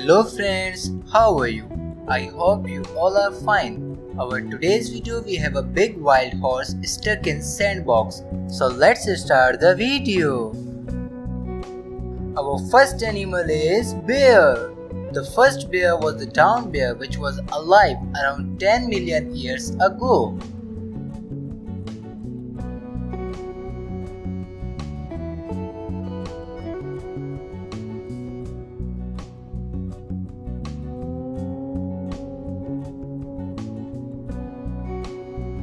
Hello friends, how are you? I hope you all are fine. Our today's video we have a big wild horse stuck in sandbox. So let's start the video. Our first animal is bear. The first bear was the down bear which was alive around 10 million years ago.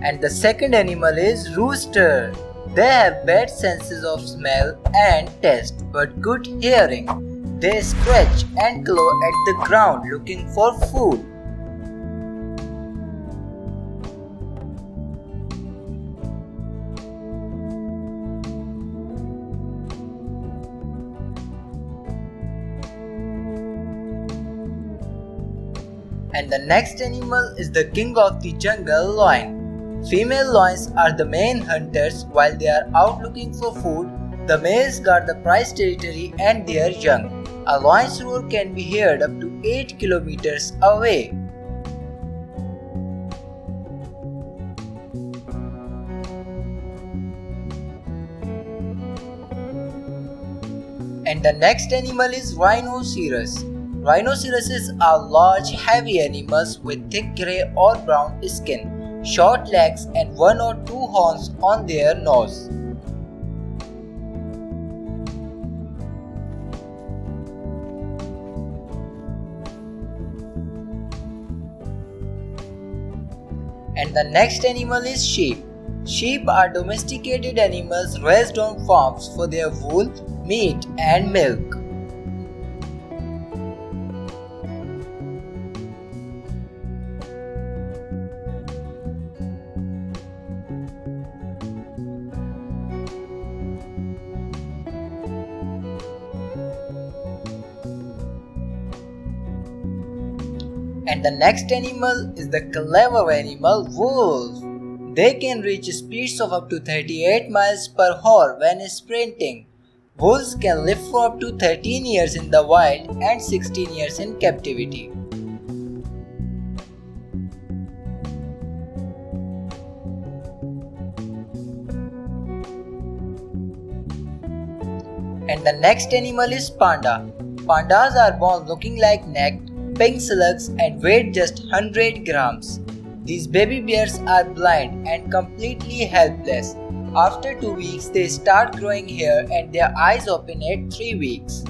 And the second animal is rooster. They have bad senses of smell and taste but good hearing. They scratch and claw at the ground looking for food. And the next animal is the king of the jungle, lion. Female lions are the main hunters. While they are out looking for food, the males guard the prize territory and their young. A lion's roar can be heard up to 8 kilometers away. And the next animal is rhinoceros. Rhinoceroses are large, heavy animals with thick grey or brown skin, short legs and 1 or 2 horns on their nose. And the next animal is sheep. Sheep are domesticated animals raised on farms for their wool, meat and milk. And the next animal is the clever animal wolf. They can reach speeds of up to 38 miles per hour when sprinting. Wolves can live for up to 13 years in the wild and 16 years in captivity. And the next animal is panda. Pandas are born looking like naked pink slugs and weigh just 100 grams. These baby bears are blind and completely helpless. After 2 weeks, they start growing hair and their eyes open at 3 weeks.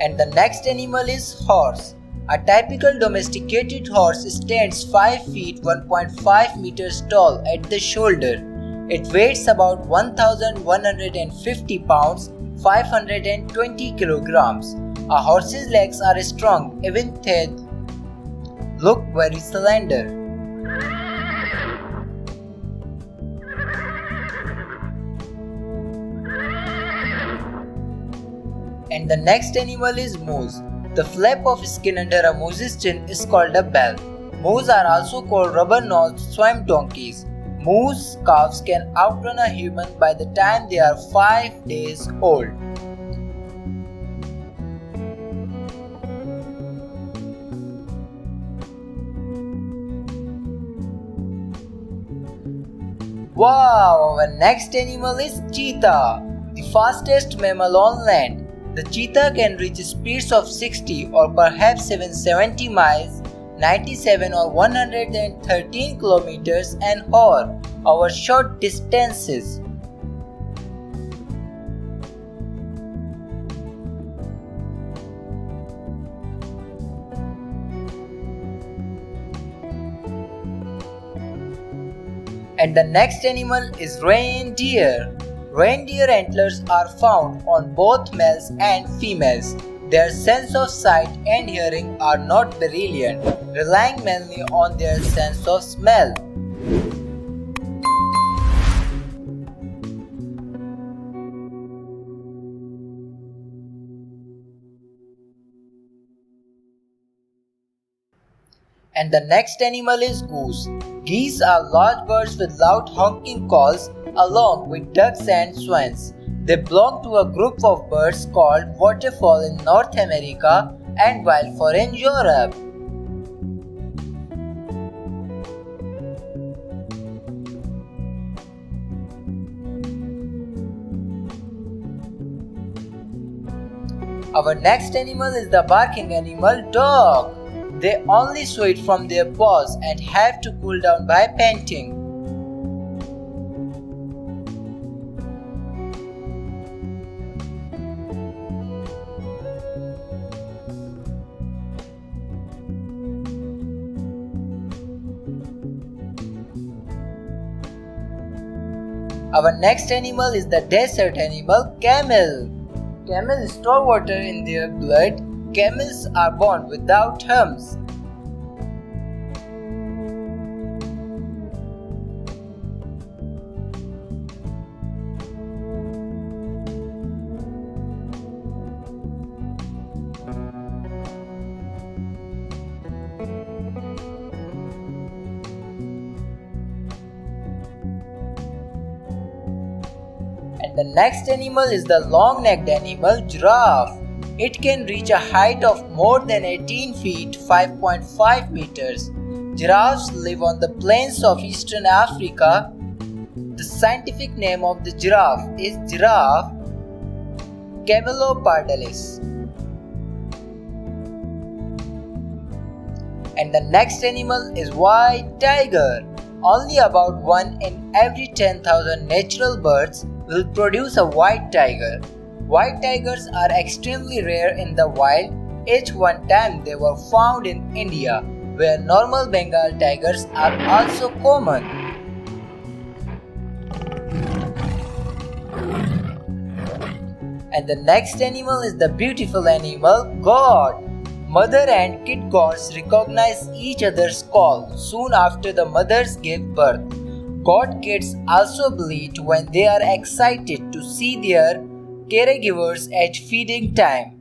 And the next animal is horse. A typical domesticated horse stands 5 feet 1.5 meters tall at the shoulder. It weighs about 1,150 pounds, 520 kilograms. A horse's legs are strong, even they look very slender. And the next animal is moose. The flap of skin under a moose's chin is called a bell. Moose are also called rubber-nosed swamp donkeys. Moose calves can outrun a human by the time they are 5 days old. Wow, our next animal is cheetah, the fastest mammal on land. The cheetah can reach speeds of 60 or perhaps even 70 miles, 97 or 113 kilometers an hour over short distances. And the next animal is reindeer. Reindeer antlers are found on both males and females. Their sense of sight and hearing are not brilliant, relying mainly on their sense of smell. And the next animal is goose. Geese are large birds with loud honking calls. along with ducks and swans. They belong to a group of birds called waterfowl in North America and wildfowl in Europe. Our next animal is the barking animal dog. They only sweat from their paws and have to cool down by panting. Our next animal is the desert animal camel. Camels store water in their blood. Camels are born without humps. And the next animal is the long-necked animal giraffe. It can reach a height of more than 18 feet (5.5 meters). Giraffes live on the plains of eastern Africa. The scientific name of the giraffe is Giraffe camelopardalis. And the next animal is white tiger. Only about 1 in every 10,000 natural birds will produce a white tiger. White tigers are extremely rare in the wild. At one time they were found in India, where normal Bengal tigers are also common. And the next animal is the beautiful animal goat. Mother and kid goats recognize each other's call soon after the mothers give birth. Goat kids also bleat when they are excited to see their caregivers at feeding time.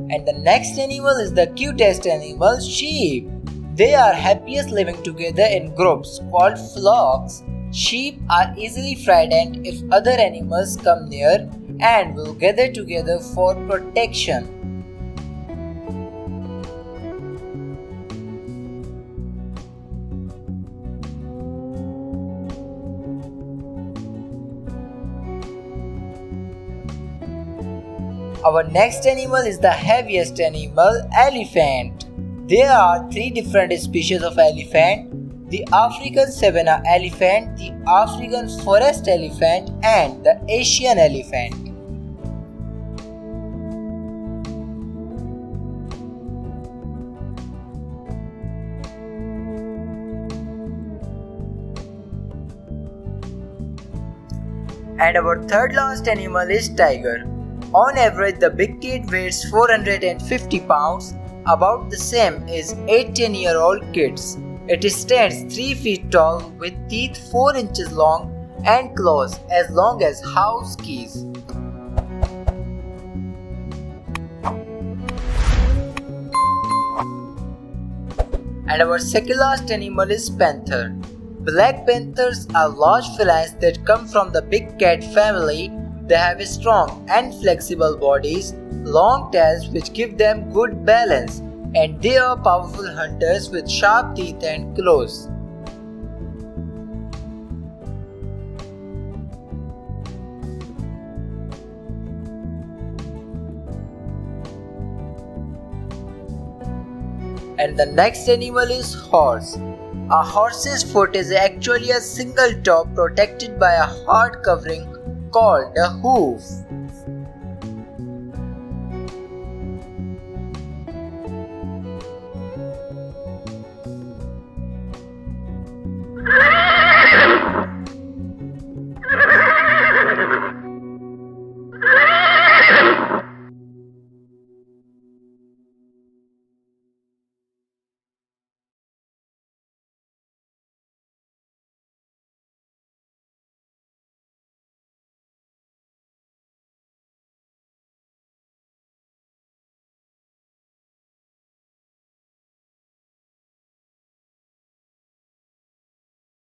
And the next animal is the cutest animal, sheep. They are happiest living together in groups called flocks. Sheep are easily frightened if other animals come near and will gather together for protection. Our next animal is the heaviest animal, elephant. There are 3 different species of elephant: the African savanna elephant, the African forest elephant, and the Asian elephant. And our third last animal is tiger. On average, the big kid weighs 450 pounds, about the same as 18-year-old kids. It stands 3 feet tall with teeth 4 inches long and claws as long as house keys. And our second last animal is panther. Black panthers are large felines that come from the big cat family. They have strong and flexible bodies, long tails which give them good balance, and they are powerful hunters with sharp teeth and claws. And the next animal is horse. A horse's foot is actually a single toe protected by a hard covering called a hoof.